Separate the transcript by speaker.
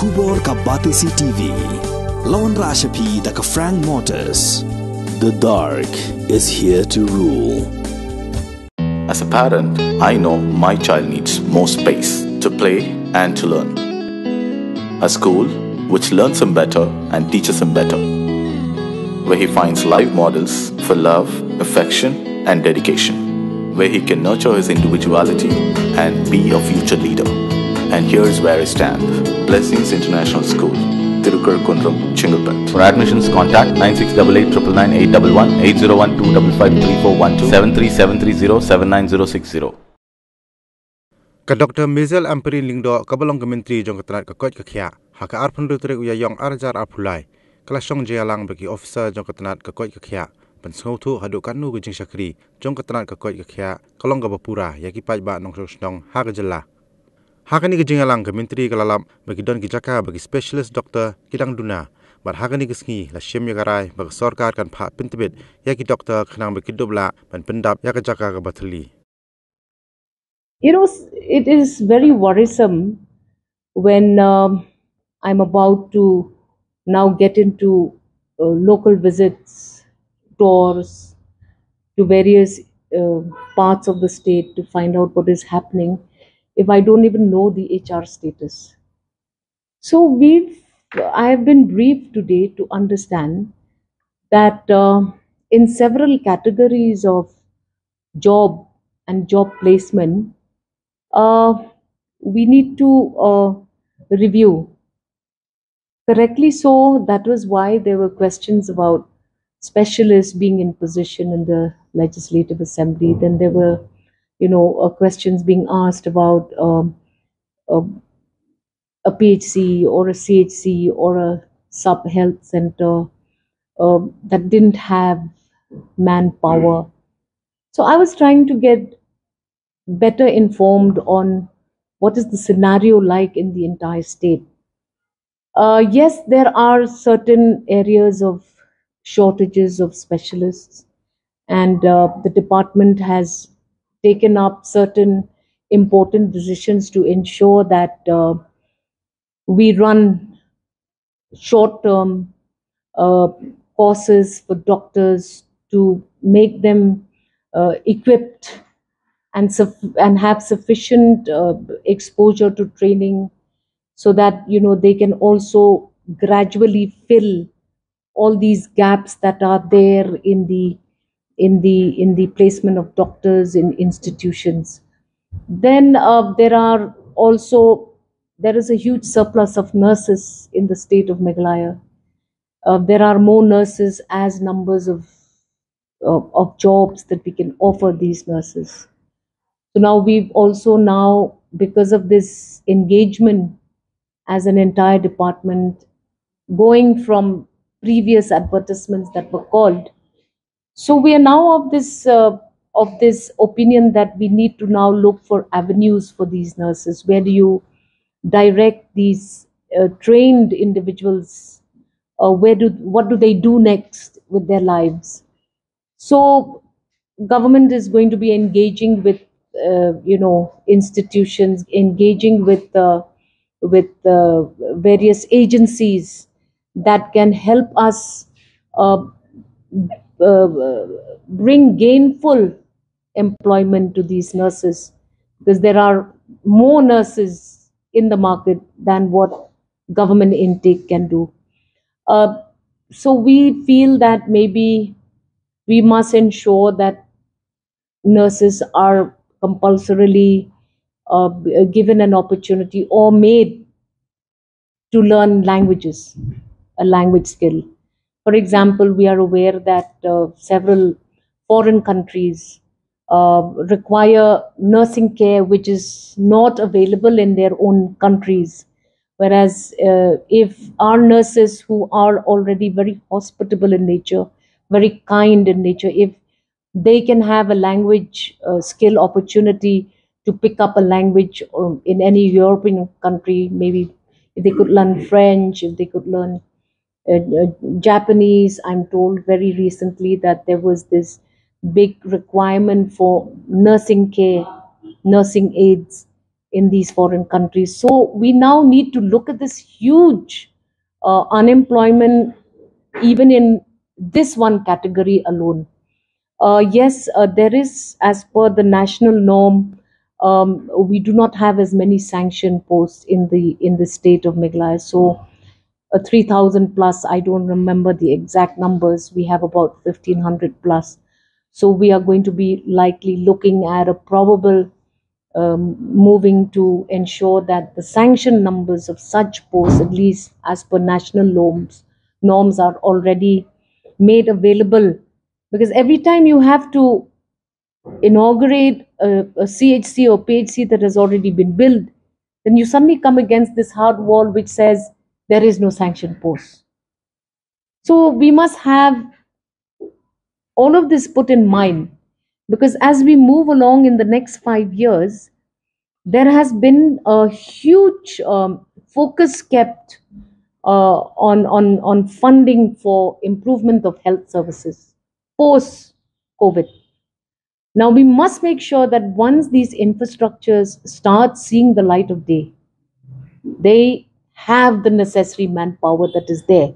Speaker 1: Khubor ka Batesi TV. Lawan Rashapi da ka Frank Motors. The dark is here to rule.
Speaker 2: As a parent, I know my child needs more space to play and to learn. A school which learns him better and teaches him better, where he finds live models for love, affection and dedication, where he can nurture his individuality and be a future leader. And here's where I stand. Blessings International School, Tirukurakkundram, Chingalpet. For admissions, contact 9688999811 8012553412 73730
Speaker 3: Ka Dr. Mizel Amperi Lingdo kabalong kementri jong ketenat kekot kekia haka arpun rutrik uyayong arjar arpulai kelasong jalang bagi officer jong ketenat kekot kekia pensautu haduk kanu gujing syakri jong ketenat kekot kekia kalong gabapura yaki pajba nong nong haka jela haka ni gujing alang kementri kalalam bagi don Jaka bagi specialist doktor kidang Duna bar haka ni gesngi la syem yagarai bagi sorkar kan pak pintibit yaki doktor kenang bagi dobla ban pendap yaka Jaka kabateli.
Speaker 4: You know, it is very worrisome when I'm about to now get into local visits, tours to various parts of the state to find out what is happening if I don't even know the HR status. So I have been briefed today to understand that in several categories of job and job placement, we need to review. Correctly so, that was why there were questions about specialists being in position in the Legislative Assembly. Then there were, questions being asked about a PHC or a CHC or a sub-health center that didn't have manpower. So I was trying to get better informed on what is the scenario like in the entire state. Yes, there are certain areas of shortages of specialists, and the department has taken up certain important decisions to ensure that we run short-term courses for doctors to make them equipped and have sufficient exposure to training so that they can also gradually fill all these gaps that are there in the placement of doctors in institutions. Then there is a huge surplus of nurses in the state of Meghalaya. There are more nurses as numbers of jobs that we can offer these nurses. So now we've also because of this engagement as an entire department, going from previous advertisements that were called. So we are now of this opinion that we need to now look for avenues for these nurses. Where do you direct these trained individuals? What do they do next with their lives? So government is going to be engaging with institutions, engaging with various agencies that can help us bring gainful employment to these nurses, because there are more nurses in the market than what government intake can do. So we feel that maybe we must ensure that nurses are compulsorily given an opportunity or made to learn languages, a language skill. For example, we are aware that several foreign countries require nursing care which is not available in their own countries. Whereas if our nurses, who are already very hospitable in nature, very kind in nature, if they can have a language skill opportunity to pick up a language in any European country, maybe if they could learn French, if they could learn Japanese. I'm told very recently that there was this big requirement for nursing care, nursing aides in these foreign countries. So we now need to look at this huge unemployment, even in this one category alone. Yes, there is, as per the national norm, we do not have as many sanction posts in the state of Meghalaya. So 3,000 plus, I don't remember the exact numbers. We have about 1,500 plus. So we are going to be likely looking at a probable moving to ensure that the sanction numbers of such posts, at least as per national norms are already made available. Because every time you have to inaugurate a CHC or PHC that has already been built, then you suddenly come against this hard wall which says there is no sanction post. So we must have all of this put in mind, because as we move along in the next 5 years, there has been a huge focus kept on funding for improvement of health services post COVID. Now we must make sure that once these infrastructures start seeing the light of day, they have the necessary manpower that is there.